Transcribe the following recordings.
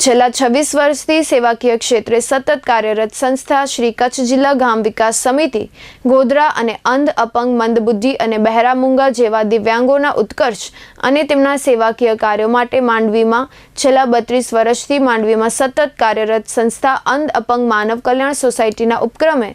છેલ્લા 26 વર્ષથી સેવાકીય ક્ષેત્રે સતત કાર્યરત સંસ્થા શ્રી કચ્છ જિલ્લા ગામ વિકાસ સમિતિ ગોધરા અને અંધ, અપંગ, મંદબુદ્ધિ અને બહેરા મૂંગા જેવા દિવ્યાંગોના ઉત્કર્ષ અને તેમના સેવાકીય કાર્યો માટે માંડવીમાં છેલ્લા 32 વર્ષથી માંડવીમાં સતત કાર્યરત સંસ્થા અંધ, અપંગ માનવ કલ્યાણ સોસાયટીના ઉપક્રમે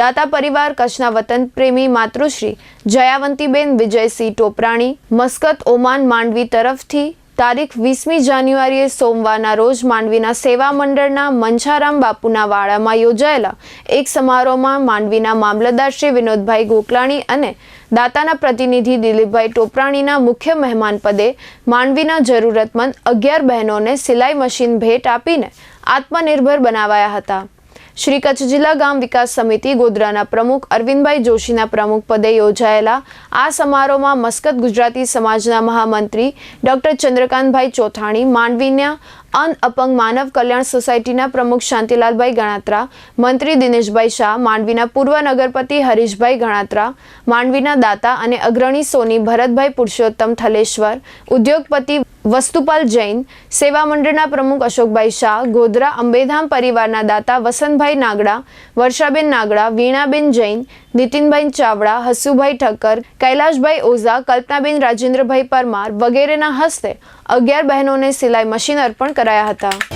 દાતા પરિવાર કચ્છના વતન પ્રેમી માતૃશ્રી જયાવંતીબેન વિજયસિંહ ટોપરાણી મસ્કત ઓમાન માંડવી તરફથી તારીખ 20મી જાન્યુઆરીએ સોમવારના રોજ માંડવીના સેવા મંડળના મંછારામ બાપુના વાડામાં યોજાયેલા એક સમારોહમાં માંડવીના મામલતદાર શ્રી વિનોદભાઈ ગોકલાણી અને દાતાના પ્રતિનિધિ દિલીપભાઈ ટોપરાણીના મુખ્ય મહેમાન પદે માંડવીના જરૂરતમંદ 11 બહેનોને સિલાઈ મશીન ભેટ આપીને આત્મનિર્ભર બનાવાયા હતા। श्री कच्छ जिला गाम विकास समिति गोधराना प्रमुख अरविंदभाई जोशीना प्रमुख पदे योजायेला आ समारोह में मस्कत गुजराती समाजना महामंत्री डॉक्टर चंद्रकांतभाई चौथाणी, मांडवीना अंध, अपंग मानव कल्याण सोसायटीना प्रमुख शांतिलालभाई गणात्रा, मंत्री दिनेशभाई शाह, मांडवीना पूर्व नगरपति हरीशभाई गणात्रा, मांडवीना दाता अने अग्रणी सोनी भरतभाई पुरुषोत्तम थलेश्वर, उद्योगपति वस्तुपाल जैन, सेवा मंडळना प्रमुख अशोकभाई शाह, गोधरा अंबेधाम परिवारना दाता वसंतभाई नागड़ा, वर्षाबेन नागड़ा, वीणाबेन जैन, नितिनभाई चावड़ा, हसुभाई ठक्कर, कैलाशभाई ओझा, कल्पनाबेन राजेन्द्रभाई परमार वगैरेना हस्ते 11 बहनों ने सिलाई मशीन अर्पण कराया था।